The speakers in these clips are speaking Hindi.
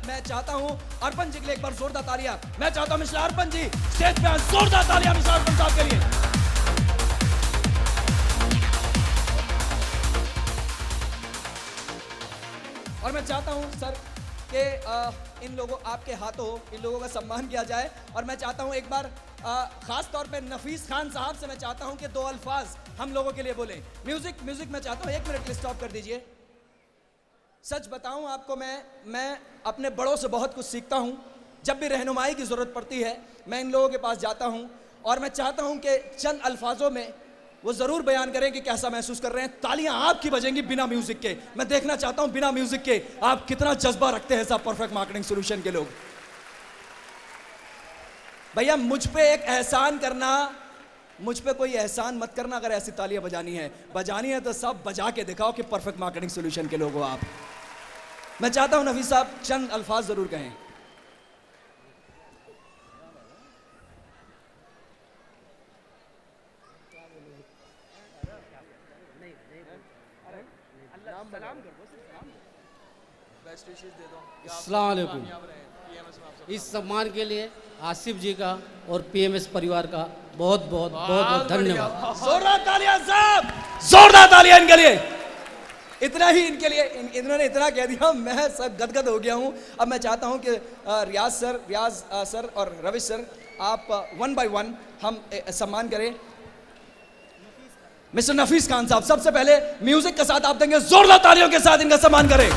मैं चाहता हूं अर्पण जी के लिए एक बार जोरदार तालियां। मैं चाहता हूं मिस्टर अर्पण जी स्टेज पे जोरदार तालियां मिस्टर अर्पण साहब के लिए। और मैं चाहता हूं सर कि इन लोगों आपके हाथों इन लोगों का सम्मान किया जाए। और मैं चाहता हूं एक बार खास तौर पे नफीस खान साहब से मैं चाहता हूं कि 2 अल्फाज हम लोगों के लिए बोलें। म्यूजिक मैं चाहता हूं 1 मिनट के लिए स्टॉप कर दीजिए। सच बताऊं आपको, मैं अपने बड़ों से बहुत कुछ सीखता हूं। जब भी रहनुमाई की जरूरत पड़ती है मैं इन लोगों के पास जाता हूं और मैं चाहता हूं कि चंद अल्फाजों में वो जरूर बयान करें कि कैसा महसूस कर रहे हैं। तालियां आपकी बजेंगी बिना म्यूजिक के। मैं देखना चाहता हूं बिना म्यूजिक के आप कितना जज्बा रखते हैं सब परफेक्ट मार्केटिंग सॉल्यूशन के लोग। भैया मुझ पे एक एहसान करना, मुझ पे कोई एहसान मत करना। अगर ऐसी तालियां बजानी है तो सब बजा के दिखाओ कि परफेक्ट मार्केटिंग सॉल्यूशन के लोग हो आप। मैं चाहता हूं नफीस साहब चंद अल्फाज जरूर कहें। अस्सलाम वालेकुम। इस सम्मान के लिए आसिफ जी का और पीएमएस परिवार का बहुत बहुत धन्यवाद। जोरदार तालियां साहब, जोरदार तालियां इनके लिए। इतना ही इनके लिए, इन्होंने इतना कह दिया मैं सब गदगद हो गया हूं। अब मैं चाहता हूं कि रियाज सर और रविश सर आप 1 by 1 हम सम्मान करें। मिस्टर नफीस खान साहब सबसे पहले म्यूजिक के साथ आप देंगे, जोरदार तालियों के साथ इनका सम्मान करें।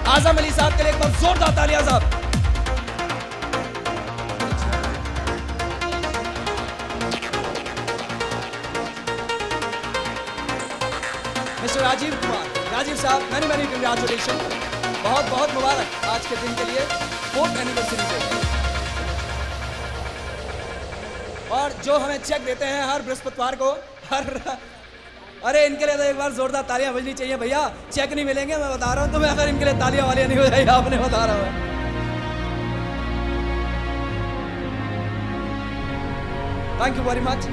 आजम अली साहब के लिए एक बार जोरदार तालियां साहब। मिस्टर राजीव साहब मैनी कंग्रेचुलेशन, बहुत मुबारक आज के दिन के लिए 4th एनिवर्सरी पे। और जो हमें चेक देते हैं हर बृहस्पतिवार को, अरे इनके लिए तो एक बार जोरदार तालियां बजनी चाहिए भैया। चेक नहीं मिलेंगे मैं बता रहा हूं तुम्हें अगर इनके लिए तालियां वालियां नहीं हो जाएगी। आपने बता रहा हूं। थैंक यू वेरी मच,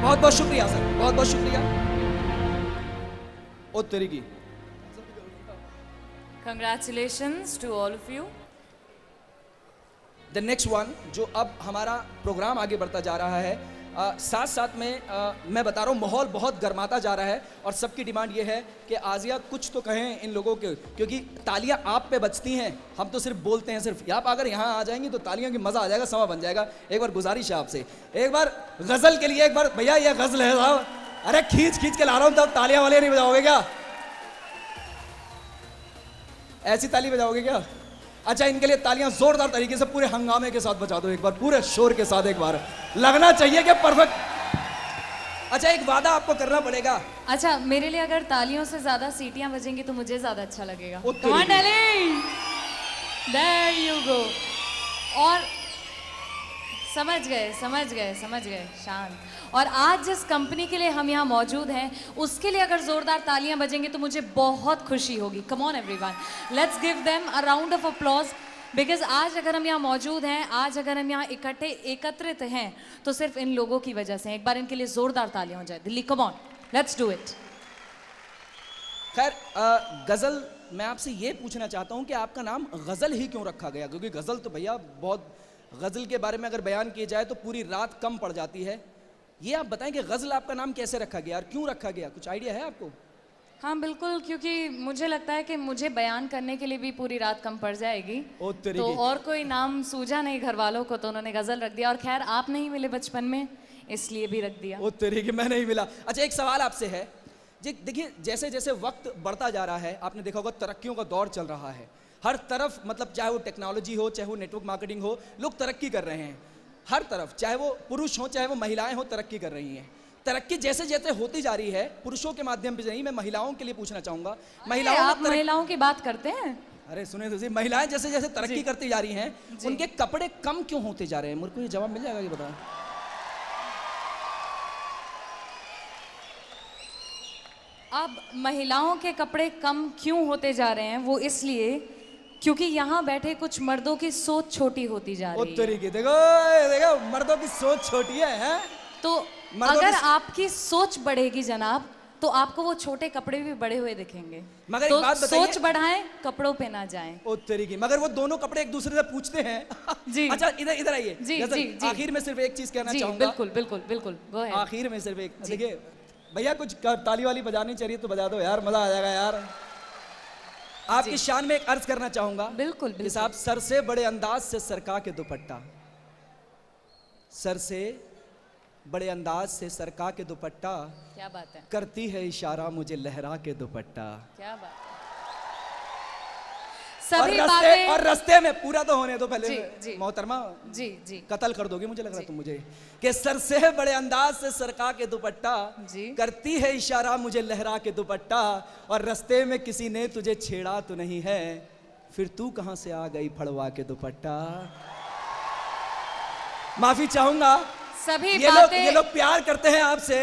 बहुत शुक्रिया सर, बहुत शुक्रिया। ओ तेरी की Congratulations to all of you. The next one जो अब हमारा प्रोग्राम आगे बढ़ता जा रहा है, साथ में मैं बता रहा हूँ माहौल बहुत गर्माता जा रहा है और सबकी डिमांड ये है कि आजिया कुछ तो कहें इन लोगों के, क्योंकि तालियां आप पे बजती हैं, हम तो सिर्फ बोलते हैं। सिर्फ आप अगर यहाँ आ जाएंगी तो तालियों की मज़ा आ जाएगा, समा बन जाएगा। एक बार गुजारिश है आपसे, एक बार गज़ल के लिए एक बार भैया ये गज़ल है साहब, अरे खींच के ला रहा हूँ, तब तालियां वाले नहीं बजाओगे क्या? ऐसी ताली बजाओगे क्या? अच्छा इनके लिए तालियां जोरदार तरीके से पूरे हंगामे के साथ बजा दो एक बार, पूरे शोर के साथ एक बार लगना चाहिए कि परफेक्ट। अच्छा एक वादा आपको करना पड़ेगा। अच्छा मेरे लिए अगर तालियों से ज्यादा सीटियां बजेंगी तो मुझे ज्यादा अच्छा लगेगा। Come on, darling. There you go. और समझ गए शांत। और आज जिस कंपनी के लिए हम यहाँ मौजूद हैं उसके लिए अगर जोरदार तालियां बजेंगी तो मुझे बहुत खुशी होगी। Come on everyone, let's give them a round of applause. Because आज अगर हम यहाँ मौजूद हैं, आज अगर हम यहाँ एकत्रित हैं तो सिर्फ इन लोगों की वजह से। एक बार इनके लिए जोरदार तालियां हो जाए। Delhi come on, let's do it. खैर गजल मैं आपसे ये पूछना चाहता हूँ कि आपका नाम गजल ही क्यों रखा गया? क्योंकि गजल तो भैया बहुत, गजल के बारे में अगर बयान किया जाए तो पूरी रात कम पड़ जाती है। ये आप बताएं कि गजल आपका नाम कैसे रखा गया और क्यों रखा गया, कुछ आइडिया है आपको? हाँ बिल्कुल, क्योंकि मुझे लगता है कि मुझे बयान करने के लिए भी पूरी रात कम पड़ जाएगी, तो और कोई नाम सूझा नहीं घर वालों को, तो उन्होंने गजल रख दिया। और खैर आप नहीं मिले बचपन में इसलिए भी रख दिया। ओ तरीके मैं नहीं मिला। अच्छा एक सवाल आपसे है जी, देखिए जैसे जैसे वक्त बढ़ता जा रहा है आपने देखा होगा तरक्कियों का दौर चल रहा है हर तरफ, मतलब चाहे वो टेक्नोलॉजी हो, चाहे वो नेटवर्क मार्केटिंग हो, लोग तरक्की कर रहे हैं हर तरफ, चाहे वो पुरुष हो चाहे वो महिलाएं हो, तरक्की कर रही हैं। तरक्की जैसे जैसे होती जा रही है पुरुषों के माध्यम से नहीं, मैं महिलाओं के लिए पूछना चाहूंगा। महिलाओं की बात करते हैं? अरे सुने तो, महिलाएं जैसे जैसे तरक्की करती जा रही हैं उनके कपड़े कम क्यों होते जा रहे हैं? मुझे को ये जवाब मिल जाएगा, ये बताओ। अब महिलाओं के कपड़े कम क्यों होते जा रहे हैं? वो इसलिए क्योंकि यहाँ बैठे कुछ मर्दों की सोच छोटी होती जा रही है। तरीके देखो देखो मर्दों की सोच छोटी है? तो अगर आपकी सोच बढ़ेगी जनाब, तो आपको वो छोटे कपड़े भी बड़े हुए दिखेंगे। मगर तो एक बात बताइए, सोच बढ़ाएं, कपड़ों पे ना जाएं। ओ तरीके, मगर वो दोनों कपड़े एक दूसरे से पूछते हैं। जी। अच्छा इधर आइए। जी, जी, जी। आखिर में सिर्फ एक चीज कहना जी, चाहूंगा। बिल्कुल बिल्कुल बिल्कुल, गो अहेड। आखिर में सिर्फ एक, देखिए भैया कुछ ताली वाली बजानी चाहिए तो बजा दो यार, मजा आ जाएगा यार। आपकी शान में एक अर्ज करना चाहूंगा। बिल्कुल कि बिल्कुल। साहब सर से बड़े अंदाज से सरका के दुपट्टा, सर से बड़े अंदाज से सरका के दुपट्टा, क्या बात है, करती है इशारा मुझे लहरा के दुपट्टा। क्या बात है। और सभी रस्ते, बातें और रस्ते में पूरा तो होने दो पहले। जी, जी। मोहतरमा जी जी कत्ल कर दोगे मुझे लग रहा है तुम मुझे। कि सर से बड़े अंदाज से सरका के दुपट्टा, जी। करती है इशारा मुझे लहरा के दुपट्टा, और रस्ते में किसी ने तुझे छेड़ा तो नहीं है, फिर तू कहां से आ गई फड़वा के दुपट्टा। माफी चाहूंगा, सभी ये बातें लोग प्यार करते हैं आपसे,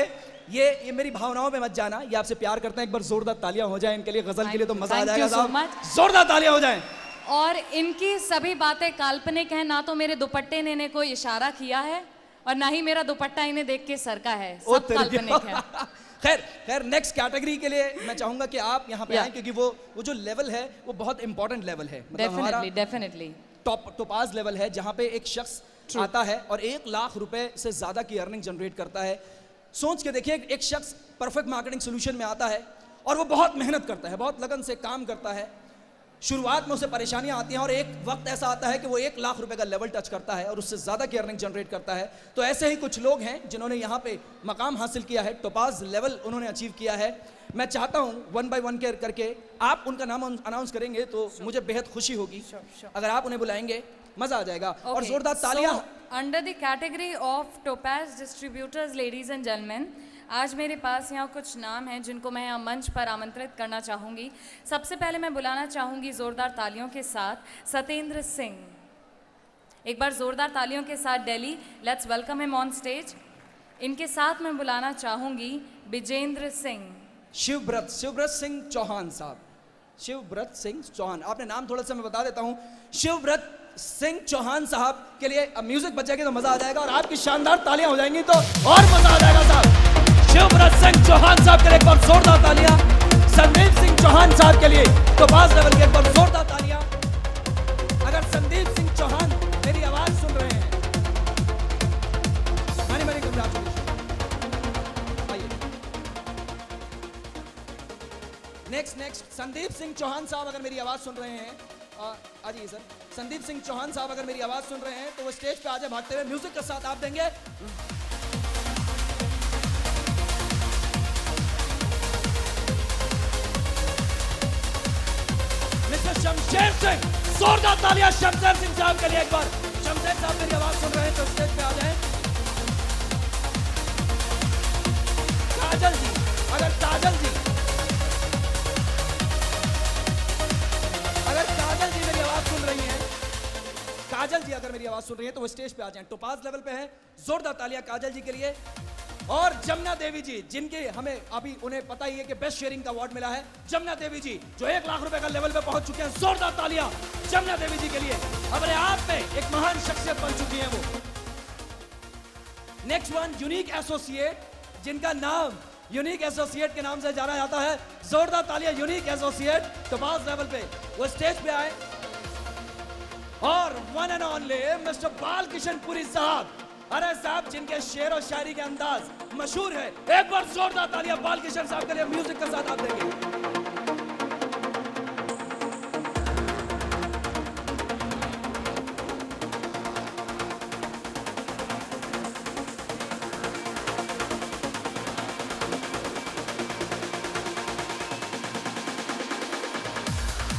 ये मेरी भावनाओं में मत जाना, ये आपसे प्यार करते हैं। एक बार जोरदार तालियां हो जाए इनके लिए, गजल के लिए तो मजा आ Thank you जाएगा so साहब। much. जोरदार तालियां हो जाएं। और इनकी सभी बातें काल्पनिक हैं। ना तो मेरे दुपट्टे ने इन्हें कोई इशारा किया है और ना ही मेरा दुपट्टा इन्हें देख के सरका है, ओ सब काल्पनिक है। खैर नेक्स्ट कैटेगरी के लिए मैं चाहूंगा कि आप यहाँ पे Yeah. आएं, क्योंकि वो जो लेवल है वो बहुत इंपॉर्टेंट लेवल है। मतलब हमारा डेफिनेटली डेफिनेटली टोपाज लेवल है, जहाँ पे एक शख्स आता है और 1 लाख रुपए से ज्यादा की अर्निंग जनरेट करता है। सोच के देखिए, एक शख्स परफेक्ट मार्केटिंग सोल्यूशन में आता है और वो बहुत मेहनत करता है, बहुत लगन से काम करता है। शुरुआत में उसे परेशानियां आती हैं और एक वक्त ऐसा आता है कि वो 1 लाख रुपए का लेवल टच करता है और उससे ज्यादा की अर्निंग जनरेट करता है। तो ऐसे ही कुछ लोग हैं जिन्होंने यहाँ पे मकाम हासिल किया है, टोपाज लेवल उन्होंने अचीव किया है। मैं चाहता हूँ 1 by 1 करके आप उनका नाम अनाउंस करेंगे तो मुझे बेहद खुशी होगी। अगर आप उन्हें बुलाएंगे मजा आ जाएगा। और जोरदार तालियां। Under the category of topaz distributors, ladies and gentleman, आज मेरे पास यहाँ कुछ नाम हैं जिनको मैं यहाँ मंच पर आमंत्रित करना चाहूँगी। सबसे पहले मैं बुलाना चाहूँगी जोरदार तालियों के साथ सत्येंद्र सिंह। एक बार जोरदार तालियों के साथ Delhi, let's welcome him on stage. इनके साथ मैं बुलाना चाहूँगी विजेंद्र सिंह। शिवव्रत सिंह चौहान साहब, शिवव्रत सिंह चौहान, आपने नाम थोड़ा सा मैं बता देता हूँ। शिवव्रत सिंह चौहान साहब के लिए अब म्यूजिक बजेगी तो मजा आ जाएगा और आपकी शानदार तालियां हो जाएंगी तो और मजा आ जाएगा साहब। शिवव्रत सिंह चौहान साहब के लिए एक बार जोरदार तालियां। संदीप सिंह चौहान साहब के लिए तो पास लेवल के एक बार जोरदार तालियां। अगर संदीप सिंह चौहान मेरी आवाज सुन रहे हैं, मानी नेक्स्ट संदीप सिंह चौहान साहब अगर मेरी आवाज सुन रहे हैं, आ जाइए सर। संदीप सिंह चौहान साहब अगर मेरी आवाज सुन रहे हैं तो वो स्टेज पे आ जाए भागते हुए, म्यूजिक का साथ आप देंगे। मिस्टर शमशेर सिंह, जोरदार तालियां शमशेर सिंह साहब के लिए एक बार। शमशेर साहब मेरी आवाज सुन रहे हैं तो स्टेज पे आ जाएं। काजल जी, अगर काजल जी मेरी आवाज सुन रही हैं, काजल जी अगर मेरी आवाज सुन रही है तो वो स्टेज पे आ जाएं। टोपाज लेवल पे है, जोरदार तालियां काजल जी के लिए। और जमुना देवी जी, जिनके हमें अभी उन्हें पता ही है कि बेस्ट शेयरिंग का अवार्ड मिला है। जमुना देवी जी जो 1 लाख रुपए का लेवल पे पहुंच चुके हैं, जोरदार तालियां जमुना देवी जी के लिए। अपने आप में एक महान शख्सियत बन चुकी है वो। नेक्स्ट वन यूनिक एसोसिएट, जिनका नाम यूनिक एसोसिएट के नाम से जाना जाता है। जोरदार तालियां यूनिक एसोसिएट, टोपाज लेवल पे वो स्टेज पे आए। और one and only mister Balkishan Puri साहब, अरे साहब जिनके शेर और शायरी के अंदाज मशहूर है। एक बार जोरदार तालियां बालकिशन साहब के लिए, म्यूजिक के साथ आप देंगे।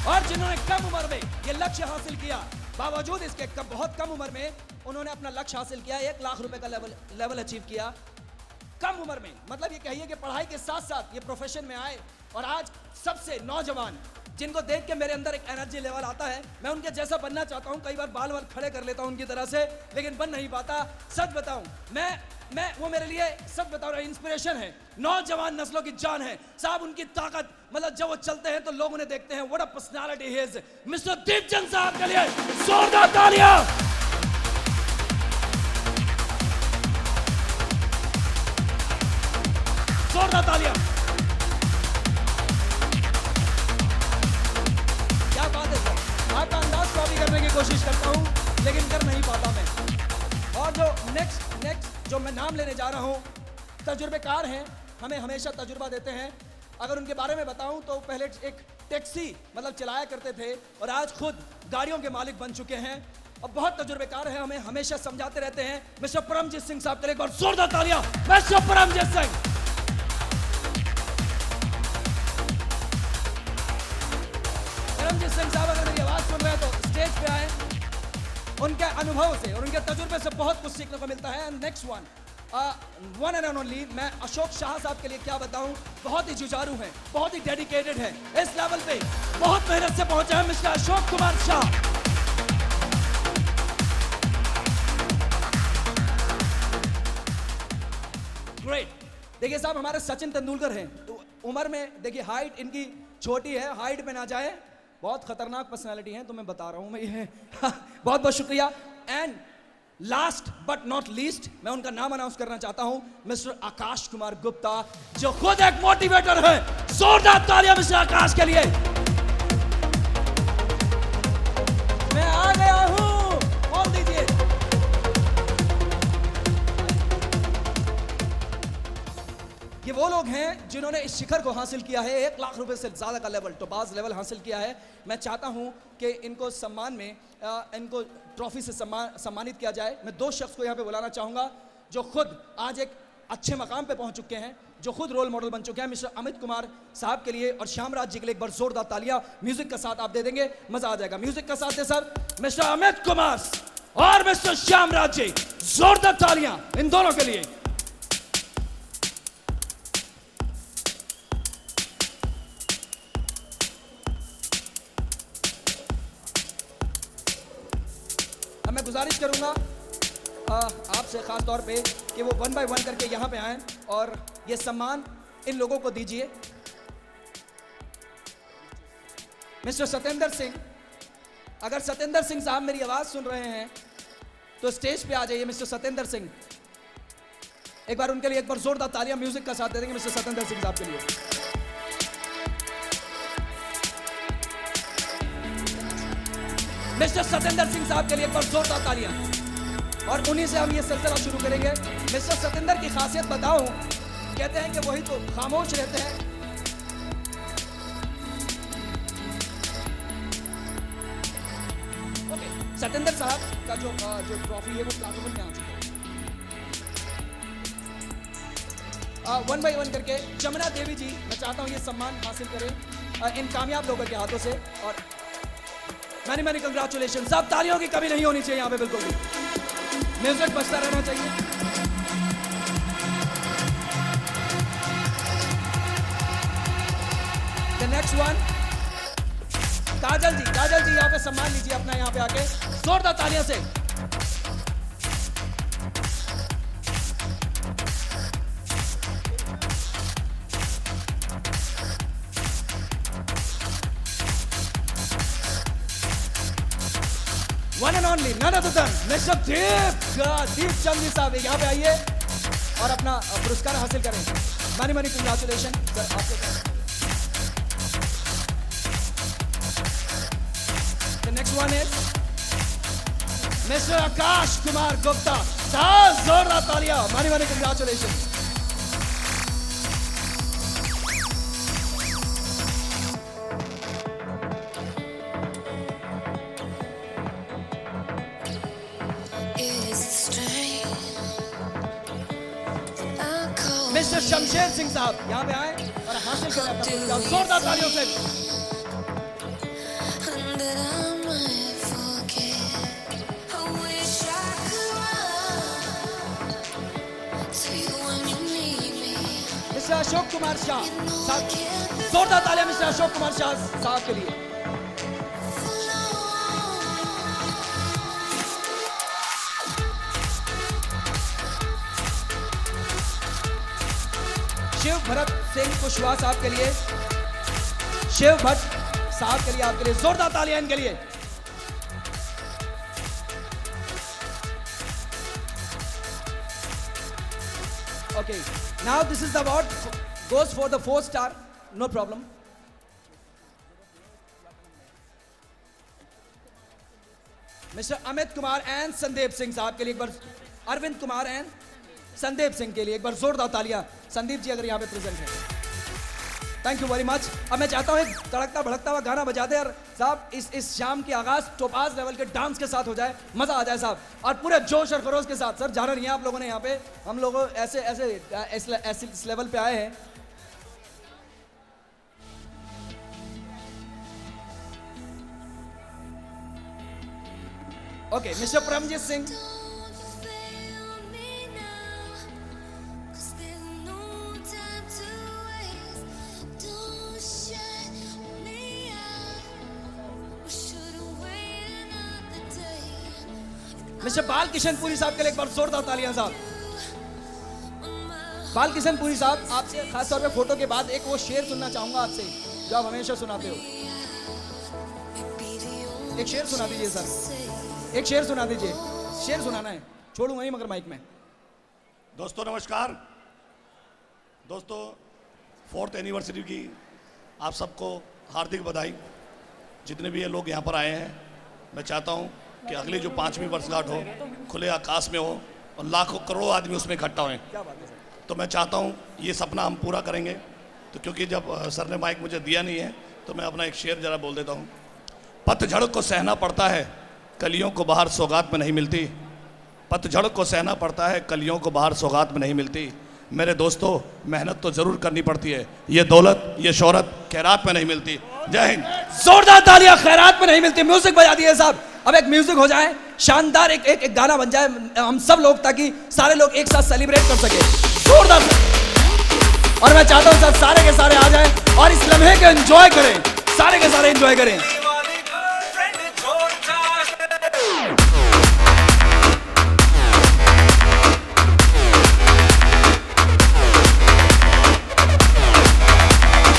और जिन्होंने कम उम्र में ये लक्ष्य हासिल किया, बावजूद इसके बहुत कम उम्र में उन्होंने अपना लक्ष्य हासिल किया, 1 लाख रुपए का लेवल अचीव किया कम उम्र में। मतलब ये कहिए कि पढ़ाई के साथ साथ ये प्रोफेशन में आए। और आज सबसे नौजवान जिनको देख के मेरे अंदर एक एनर्जी लेवल आता है, मैं उनके जैसा बनना चाहता हूं। कई बार बाल खड़े कर लेता हूं उनकी तरह से, लेकिन बन नहीं पाता। सच बताऊं, मैं वो मेरे लिए सब बता रहा इंस्पिरेशन है, नौजवान नस्लों की जान है साहब, उनकी ताकत, मतलब जब वो चलते हैं तो लोग उन्हें देखते हैं, what a personality he is. Mister Deepchand साहब के लिए जोरदार तालियां। जोरदार तालियां। क्या बात है सर, आपका अंदाज कॉपी करने की कोशिश करता हूं लेकिन कर नहीं पाता मैं। और जो नेक्स्ट जो मैं नाम लेने जा रहा हूं, तजुर्बेकार हैं, हमें हमेशा तजुर्बा देते हैं। अगर उनके बारे में बताऊं तो पहले एक टैक्सी मतलब चलाया करते थे और आज खुद गाड़ियों के मालिक बन चुके हैं और बहुत तजुर्बेकार है, हमें हमेशा समझाते रहते हैं। मिस्टर परमजीत सिंह साहब के लिए एक बार जोरदार तालियां। मिस्टर परमजीत सिंह। परमजीत सिंह साहब अगर मेरी आवाज सुन रहे हैं तो स्टेज पे आए, उनके अनुभव से और उनके तजुर्बे से बहुत कुछ सीखने को मिलता है। नेक्स्ट वन एंड ओनली, मैं अशोक शाह साहब के लिए क्या बताऊं, बहुत ही जुझारू हैं, बहुत ही डेडिकेटेड हैं, इस लेवल पे बहुत मेहनत से पहुंचे हैं मिस्टर अशोक कुमार शाह। ग्रेट। देखिए साहब, हमारे सचिन तेंदुलकर हैं, तो उम्र में देखिए हाइट इनकी छोटी है, हाइट पे ना जाए, बहुत खतरनाक पर्सनालिटी है, तो मैं बता रहा हूं मैं ये बहुत बहुत शुक्रिया। And last but not least, मैं उनका नाम अनाउंस करना चाहता हूं, मिस्टर आकाश कुमार गुप्ता, जो खुद एक मोटिवेटर है। जोरदार तालियां मिस्टर आकाश के लिए। मैं आ गया हूं, बोल दीजिए। ये वो लोग हैं जिन्होंने इस शिखर को हासिल किया है, 1 लाख रुपए से ज्यादा का लेवल, टॉपाज लेवल हासिल किया है। मैं चाहता हूं कि इनको सम्मान में इनको ट्रॉफी से सम्मानित किया जाए। मैं 2 शख्स को यहां पे बुलाना चाहूंगा जो खुद आज एक अच्छे मकाम पे पहुंच चुके हैं, जो खुद रोल मॉडल बन चुके हैं। मिस्टर अमित कुमार साहब के लिए और श्यामराज जी के लिए एक बार जोरदार तालियां म्यूजिक का साथ आप दे देंगे, मजा आ जाएगा। म्यूजिक का साथ दे सर, मिस्टर अमित कुमार और मिस्टर श्यामराज जी, जोरदार तालियां इन दोनों के लिए। मैं गुजारिश करूंगा आपसे खास तौर पे कि वो 1 बाय 1 करके यहां पे आएं और ये सम्मान इन लोगों को दीजिए। मिस्टर सत्येंद्र सिंह, अगर सत्येंद्र सिंह साहब मेरी आवाज सुन रहे हैं तो स्टेज पे आ जाइए। मिस्टर सत्येंद्र सिंह, एक बार उनके लिए एक बार जोरदार तालियां म्यूजिक का साथ दे देंगे मिस्टर सत्येंद्र सिंह साहब के लिए। मिस्टर सत्येंद्र सिंह साहब के लिए एक बार जोरदार तालियां, और उन्हीं से हम ये सिलसिला शुरू करेंगे। मिस्टर सत्येंद्र की खासियत बताऊं, कहते हैं कि वही तो खामोश रहते हैं। ओके, सत्येंद्र साहब का जो ट्रॉफी है वो प्लाटोन में आ चुका है। 1 बाय 1 करके जमुना देवी जी, मैं चाहता हूं ये सम्मान हासिल करें इन कामयाब लोगों के हाथों से, और मैनी मैनी कंग्रेचुलेशन। सब तालियों की कमी नहीं होनी चाहिए यहाँ पे, बिल्कुल भी म्यूजिक बजता रहना चाहिए। The next one, काजल जी यहाँ पे सम्मान लीजिए अपना, यहाँ पे आके जोरदार तालियों से। One and only, none other than Mr. Deepchand जी साहब, यहाँ पे आइए और अपना पुरस्कार हासिल करें। मैनी मैनी कंग्रेचुलेशन सर आपके। The next one is Mr. Akash Kumar Gupta साहब, जोरदार तालियां, many many congratulation. Mister Shamsher Singh साहब यहाँ पे आए और हासिल करें अपना पुरस्कार, जोरदार तालियों से। मिस्टर अशोक कुमार शाह साहब, जोरदार तालियां मिस्टर अशोक कुमार शाह साहब के लिए। भरत सिंह कुशवाहा साहब के लिए, शिव भट्ट साहब के लिए, आपके लिए जोरदार तालियां इनके लिए। Okay, now this is the award goes for the 4-star, no problem. Mr. Amit Kumar and Sandeep Singh साहब के लिए एक बार, अरविंद कुमार एंड संदीप सिंह के लिए एक बार जोरदार तालियां। संदीप जी अगर यहाँ पे प्रेजेंट हैं, थैंक यू वेरी मच। अब मैं चाहता हूँ एक तड़कता भड़कता हुआ गाना बजा दे और साहब इस शाम की आगाज टोपाज लेवल के डांस के साथ हो जाए, मजा आ जाए साहब, और पूरे जोश और खरोश के साथ। सर जाना नहीं है आप लोगों ने यहाँ पे, हम लोग ऐसे इस लेवल पे आए हैं। Okay, mister Paramjit Singh, mister Bal Kishan Puri साहब के लिए एक बार जोरदार तालियां साहब। बाल किशन पुरी साहब, आपसे खास तौर पे फोटो के बाद एक वो शेर सुनना चाहूंगा आपसे जो आप हमेशा सुनाते हो। एक शेर सुना दीजिए सर, एक शेर सुना दीजिए। शेर सुनाना है, छोड़ूंगा नहीं मगर माइक में। दोस्तों नमस्कार। दोस्तों 4th एनिवर्सरी की आप सबको हार्दिक बधाई। जितने भी ये लोग यहाँ पर आए हैं, मैं चाहता हूँ कि अगली जो 5वीं वर्षगांठ हो खुले आकाश में हो और लाखों करोड़ों आदमी उसमें इकट्ठा हुए। तो मैं चाहता हूँ ये सपना हम पूरा करेंगे। तो क्योंकि जब सर ने माइक मुझे दिया नहीं है तो मैं अपना एक शेर जरा बोल देता हूँ। पतझड़ को सहना पड़ता है, कलियों को बाहर सौगात में नहीं मिलती। पतझड़ को सहना पड़ता है, कलियों को बाहर सौगात में नहीं मिलती। मेरे दोस्तों मेहनत तो जरूर करनी पड़ती है, ये दौलत ये शोहरत खैरात में नहीं मिलती। जय हिंद। जोरदार तालियां, खैरात में नहीं मिलती। म्यूजिक बजा दिए साहब। अब एक म्यूजिक हो जाए, शानदार एक गाना बन जाए हम सब लोग, ताकि सारे लोग एक साथ सेलिब्रेट कर सके जोरदार। और मैं चाहता हूं सब सारे के सारे आ जाएं और इस लम्हे को एंजॉय करें, सारे के सारे एंजॉय करें।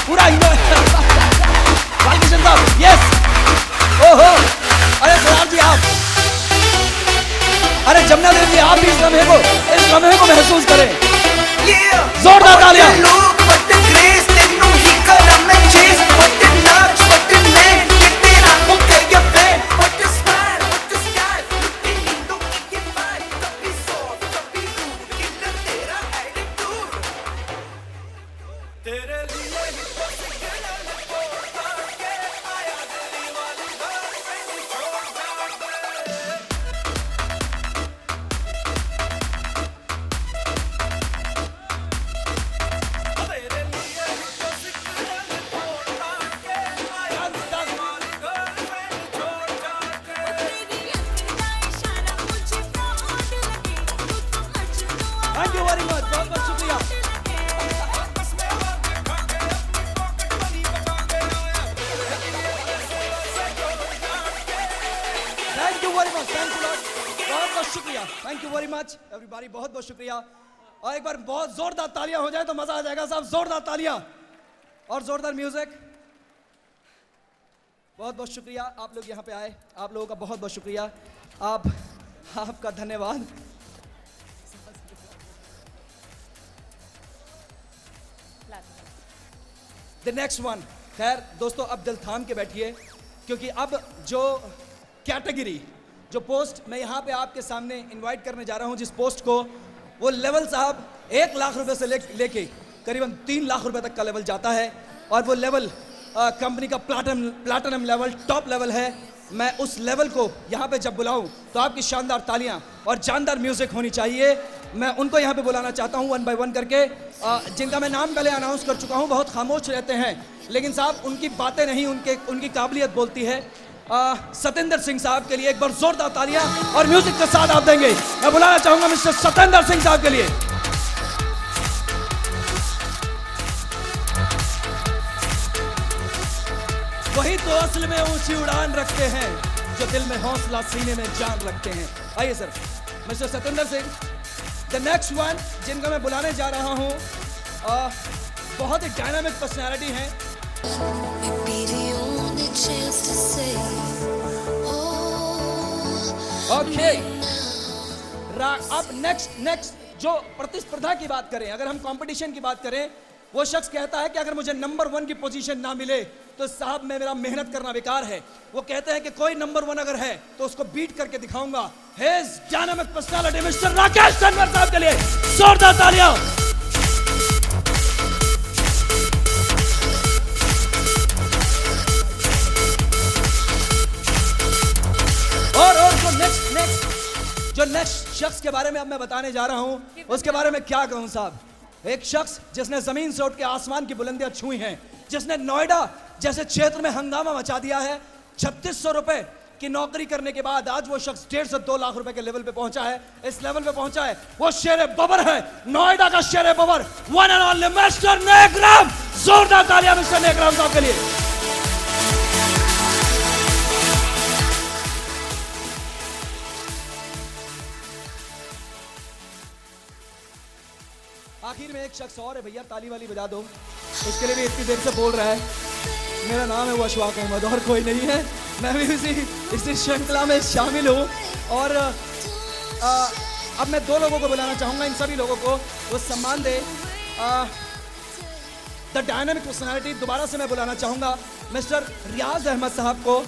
पूरा एंजॉय। बालकिशन साहब, यस। ओहो, अरे सरार जी आप, अरे जमुना देव जी आप भी इस लम्हे को महसूस करें। जोरदार तालियां। थैंक यू वेरी मच, बहुत बहुत शुक्रिया। Thank you very much, thank you बहुत बहुत शुक्रिया। Thank you very much everybody, बहुत बहुत शुक्रिया। और एक बार बहुत जोरदार तालियां हो जाए तो मजा आ जाएगा साहब। जोरदार तालियां और जोरदार म्यूजिक। बहुत बहुत शुक्रिया आप लोग यहाँ पे आए, आप लोगों का बहुत बहुत शुक्रिया। आपका धन्यवाद। द नेक्स्ट वन, खैर दोस्तों अब दिल थाम के बैठिए, क्योंकि अब जो कैटेगरी, जो पोस्ट मैं यहाँ पे आपके सामने इनवाइट करने जा रहा हूँ, जिस पोस्ट को, वो लेवल साहब 1 लाख रुपए से लेके करीबन 3 लाख रुपए तक का लेवल जाता है। और वो लेवल कंपनी का प्लैटिनम लेवल, टॉप लेवल है। मैं उस लेवल को यहाँ पे जब बुलाऊं तो आपकी शानदार तालियां और जानदार म्यूजिक होनी चाहिए। मैं उनको यहाँ पे बुलाना चाहता हूँ 1 बाय 1 करके, जिनका मैं नाम पहले अनाउंस कर चुका हूँ। बहुत खामोश रहते हैं लेकिन साहब उनकी बातें नहीं, उनकी काबिलियत बोलती है। सतेंद्र सिंह साहब के लिए एक बार जोरदार तालियां और म्यूजिक के साथ आप देंगे। मैं बुलाना चाहूंगा मिस्टर सतेंद्र सिंह साहब के लिए। वही तो असल में ऊंची उड़ान रखते हैं, जो दिल में हौसला सीने में जान रखते हैं। आइए sir, mister Satendra Singh. The next one जिनका मैं बुलाने जा रहा हूं, बहुत ही डायनामिक पर्सनालिटी हैं। Be the only chance to say, oh, okay, अब नेक्स्ट जो प्रतिस्पर्धा की बात करें, अगर हम कंपटीशन की बात करें, वो शख्स कहता है कि अगर मुझे नंबर 1 की पोजीशन ना मिले तो साहब मैं मेरा मेहनत करना बेकार है। वो कहते हैं कि कोई नंबर 1 अगर है तो उसको बीट करके दिखाऊंगा। His dynamic personality mister Rakesh Tanwar साहब के लिए जोरदार तालियां। और जो नेक्स्ट शख्स के बारे में अब मैं बताने जा रहा हूं, उसके बारे में क्या कहूं साहब। एक शख्स जिसने जमीन से उठ के आसमान की बुलंदियां छुई हैं, जिसने नोएडा जैसे क्षेत्र में हंगामा मचा दिया है। 3600 रुपए की नौकरी करने के बाद आज वो शख्स 1.5 से 2 लाख रुपए के लेवल पे पहुंचा है। इस लेवल पे पहुंचा है, वो शेरे बबर है, नोएडा का शेरे बबर, one and only mister Nekram. जोरदार तालियां मिस्टर नेकराम साहब के लिए। आखिर में एक शख्स और है भैया, ताली वाली बजा दो, उसके लिए भी इतनी देर से बोल रहा है। मेरा नाम है वो अशफाक अहमद और कोई नहीं है। मैं भी इसी श्रृंखला में शामिल हूँ। और अब मैं 2 लोगों को बुलाना चाहूँगा, इन सभी लोगों को वो सम्मान दे। द डायनामिक पर्सनालिटी दोबारा से मैं बुलाना चाहूँगा मिस्टर रियाज अहमद साहब को,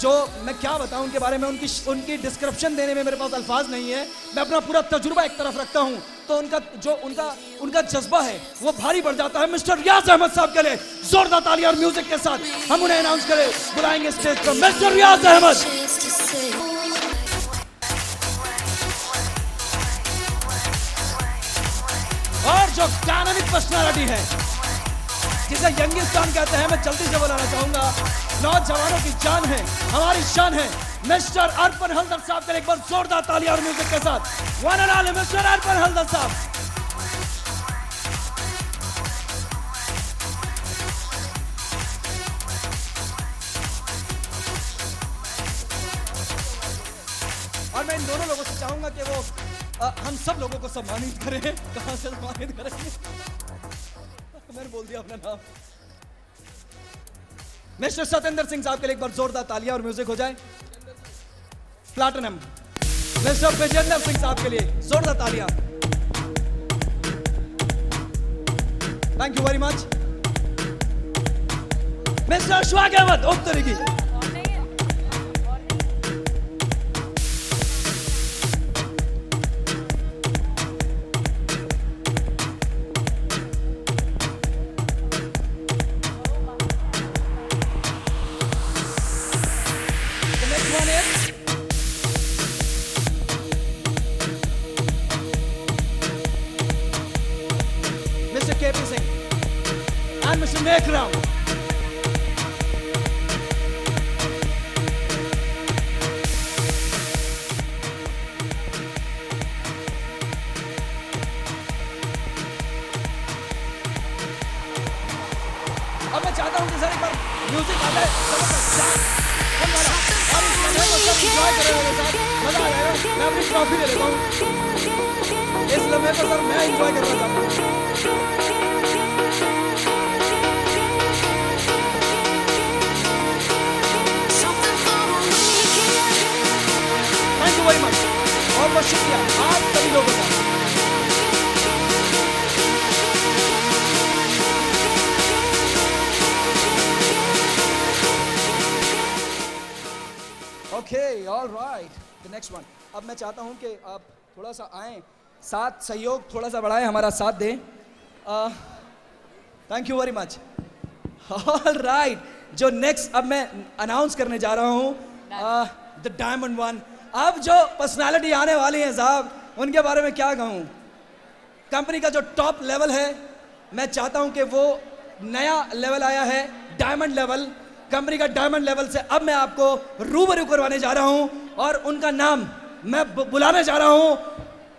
जो मैं क्या बताऊं उनके बारे में, उनकी डिस्क्रिप्शन देने में मेरे पास अल्फाज नहीं है। मैं अपना पूरा तजुर्बा एक तरफ रखता हूं तो उनका जज्बा है वो भारी बढ़ जाता है। मिस्टर रियाज अहमद साहब के लिए जोरदार तालियां और म्यूजिक के साथ हम उन्हें अनाउंस करें, बुलाएंगे स्टेज पर mister Riyaz Ahmed. chance to say, और जो डायनामिक पर्सनालिटी है, जिसे यंगिस्तान कहते हैं, मैं जल्दी से बुलाना चाहूंगा। नौजवानों की जान है, हमारी शान है, मिस्टर अर्पण हलदर साहब के लिए एक बार जोरदार तालियां और म्यूजिक के साथ वन एंड ऑनली मिस्टर अर्पण हलदर साहब। और मैं इन दोनों लोगों से चाहूंगा कि वो हम सब लोगों को सम्मानित करें। कहां से सम्मानित करेंगे? मैंने बोल दिया अपना नाम। मिस्टर सतेंद्र सिंह साहब के लिए एक बार जोरदार तालियां और म्यूजिक हो जाए। प्लैटिनम मिस्टर विजेंद्र सिंह साहब के लिए जोरदार तालियां। Thank you very much. Mister Ashfaq Ahmad Uktari. Mr. KP Singh and Mr. Nekram. अब मैं चाहता हूं कि सर एक बार म्यूजिक आ जाए, और इस लम्हे को सब एंजॉय करें मेरे साथ, मजा आ जाएगा। मैं अपनी ट्रॉफी ले लेता हूं। इस लम्हे को सर मैं एंजॉय करना चाहता हूं। थैंक यू वेरी मच, बहुत बहुत शुक्रिया आप सभी लोगों का। Okay, all right, the next one. अब मैं चाहता हूं कि आप थोड़ा सा आएं, साथ सहयोग थोड़ा सा बढ़ाएं, हमारा साथ दें। Thank you very much. All right, जो नेक्स्ट अब मैं अनाउंस करने जा रहा हूं, द डायमंड वन। अब जो पर्सनालिटी आने वाली है साहब, उनके बारे में क्या कहूं। कंपनी का जो टॉप लेवल है, मैं चाहता हूं कि वो नया लेवल आया है, डायमंड लेवल। कंपनी का डायमंड लेवल से अब मैं आपको रूबरू करवाने जा रहा हूं और उनका नाम मैं बुलाने जा रहा हूं।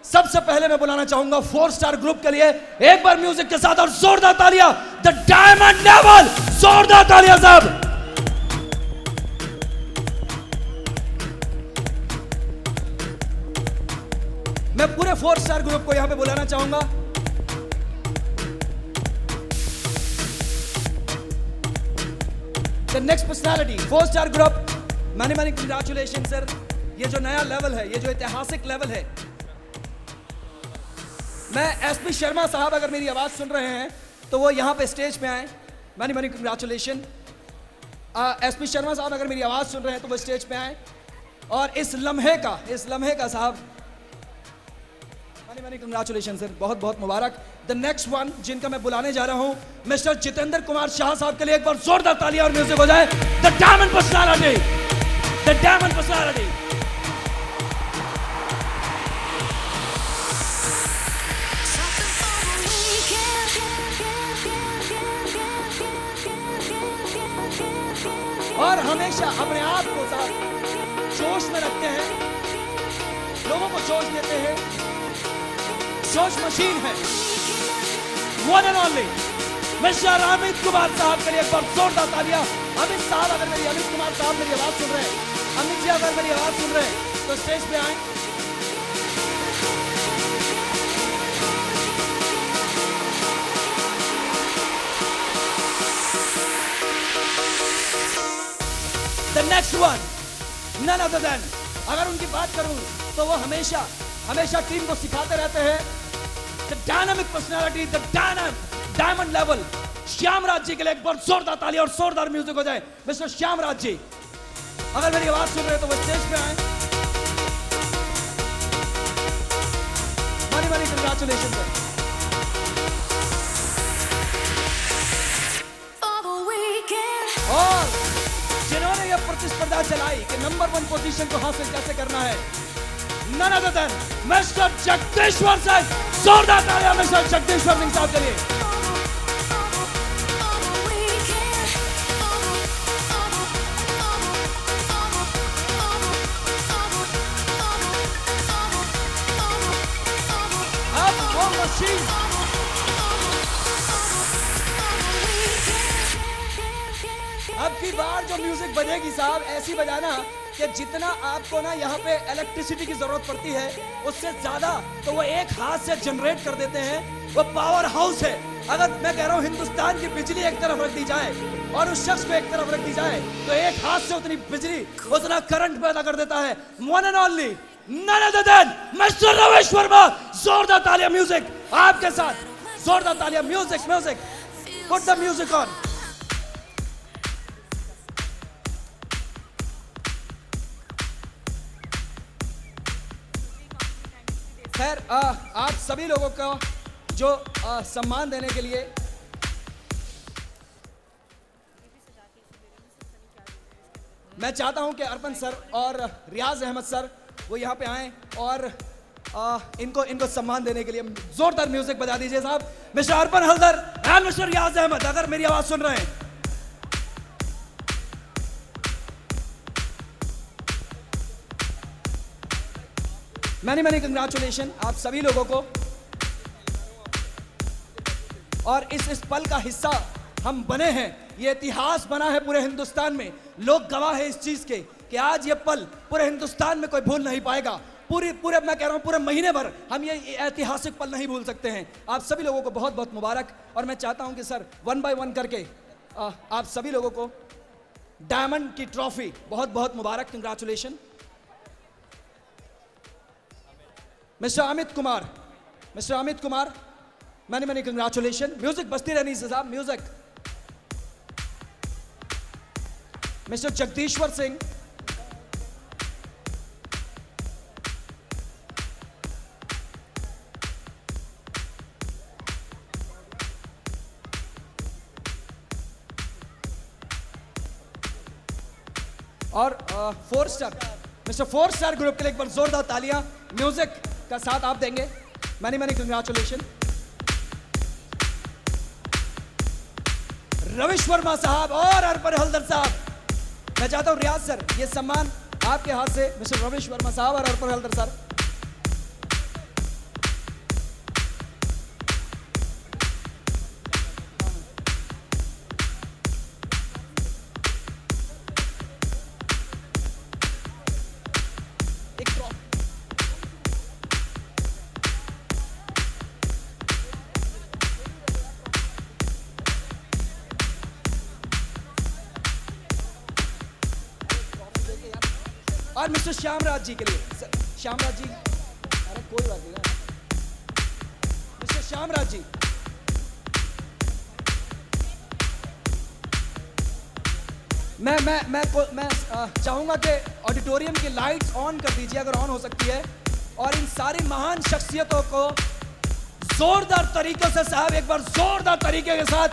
सबसे पहले मैं बुलाना चाहूंगा 4 स्टार ग्रुप के लिए, एक बार म्यूजिक के साथ और जोरदार तालियां, द डायमंड लेवल। जोरदार तालियां साहब। मैं पूरे 4 स्टार ग्रुप को यहां पे बुलाना चाहूंगा। The next personality 4-स्टार group, many many congratulation sir. ये जो नया लेवल है, ये जो ऐतिहासिक लेवल है, मैं एसपी शर्मा साहब अगर मेरी आवाज सुन रहे हैं तो वो यहाँ पे स्टेज पे आए। Many many congratulation. SP Sharma साहब अगर मेरी आवाज सुन रहे हैं तो वो स्टेज पे आए और इस लम्हे का साहब मैनी मैनी कंग्रेचुलेशन सर, बहुत बहुत मुबारक। द नेक्स्ट वन जिनका मैं बुलाने जा रहा हूं, मिस्टर जितेंद्र कुमार शाह साहब के लिए एक बार जोरदार तालियां और म्यूजिक हो जाए। The diamond personality, the diamond personality. और हमेशा अपने आप को साहब जोश में रखते हैं, लोगों को जोश देते हैं, जोश मशीन है। One and only mister Amit Kumar साहब के लिए एक बार जोरदार तालियां। अमित साहब अगर अमित कुमार साहब मेरी आवाज सुन रहे हैं, अमित जी अगर मेरी आवाज सुन रहे हैं तो स्टेज पे आए। The next one, none other than, अगर उनकी बात करूं तो वो हमेशा टीम को सिखाते रहते हैं। The dynamic personality, the diamond level, Shyamraj जी के लिए एक बार जोरदार ताली और जोरदार म्यूजिक हो जाए। मिस्टर श्यामराज जी अगर मेरी आवाज सुन रहे हैं तो वो स्टेज पे आए। Many congratulation sir. और जिन्होंने यह प्रतिस्पर्धा चलाई कि नंबर 1 पोजीशन को हासिल कैसे करना है, नन अदर देन मिस्टर जगदीश्वर सिंह। जोरदार तालियां मिस्टर जगदीश्वर सिंह साहब के लिए। अब वो मशीन अब की बार जो म्यूजिक बजेगी साहब, ऐसी बजाना कि जितना आपको ना यहाँ पे इलेक्ट्रिसिटी की जरूरत पड़ती है उससे ज्यादा तो वो एक हाथ से जनरेट कर देते हैं। वो पावर हाउस है। अगर मैं कह रहा हूँ हिंदुस्तान की बिजली एक तरफ रख दी जाए और उस शख्स को एक तरफ रख दी जाए तो एक हाथ से उतनी बिजली, उतना करंट पैदा कर देता है। One and only, none other than mister Ramesh Verma. जोरदार तालियां म्यूजिक आपके साथ, जोरदार तालियां music. Put the music on. खैर आप सभी लोगों का जो सम्मान देने के लिए मैं चाहता हूं कि अर्पण सर और रियाज अहमद सर वो यहां पे आएं और इनको सम्मान देने के लिए जोरदार म्यूजिक बजा दीजिए साहब। Mister Arpan Haldar and mister Riyaz Ahmad अगर मेरी आवाज सुन रहे हैं। मैनी कंग्रेचुलेशन आप सभी लोगों को। और इस पल का हिस्सा हम बने हैं, ये इतिहास बना है पूरे हिंदुस्तान में। लोग गवाह है इस चीज के कि आज ये पल पूरे हिंदुस्तान में कोई भूल नहीं पाएगा। पूरे मैं कह रहा हूं पूरे महीने भर हम ये ऐतिहासिक पल नहीं भूल सकते हैं। आप सभी लोगों को बहुत बहुत मुबारक। और मैं चाहता हूं कि सर 1 बाय 1 करके आप सभी लोगों को डायमंड की ट्रॉफी बहुत बहुत मुबारक। Congratulation mister Amit Kumar, many congratulation. Music बजती रहनी से साहब, म्यूजिक। मिस्टर जगदीश्वर सिंह, और 4 स्टार मिस्टर 4 स्टार ग्रुप के लिए एक बार जोरदार तालियां म्यूजिक का साथ आप देंगे। Many congratulation. रविश वर्मा साहब और अर्पण हल्दर साहब, मैं चाहता हूं रियाज सर ये सम्मान आपके हाथ से। मिस्टर रविश वर्मा साहब और अर्पण हल्दर सर। और मिस्टर श्यामराज जी के लिए। श्यामराज जी, अरे कोई बात नहीं ना, मिस्टर श्यामराज जी। मैं चाहूंगा कि ऑडिटोरियम की लाइट्स ऑन कर दीजिए अगर ऑन हो सकती है, और इन सारी महान शख्सियतों को जोरदार तरीके से साहब, एक बार जोरदार तरीके के साथ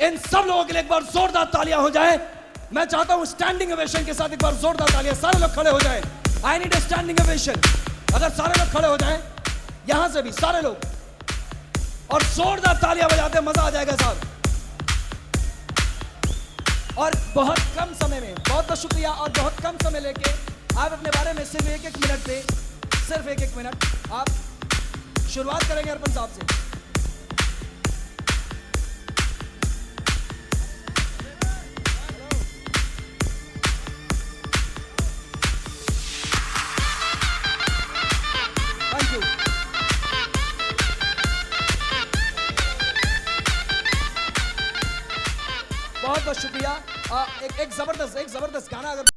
इन सब लोगों के लिए एक बार जोरदार तालियां हो जाए। मैं चाहता हूं स्टैंडिंग ओवेशन के साथ एक बार जोरदार तालियां, सारे लोग खड़े हो जाएं। I need a standing ovation. अगर सारे लोग खड़े हो जाएं, यहां से भी सारे लोग, और जोरदार तालियां बजाते, मजा आ जाएगा साहब। और बहुत कम समय में, बहुत बहुत शुक्रिया, और बहुत कम समय लेके आप अपने बारे में सिर्फ एक मिनट पे, सिर्फ एक मिनट आप शुरुआत करेंगे अर्पण साहब से। Thank you. बहुत बहुत शुक्रिया। एक जबरदस्त गाना अगर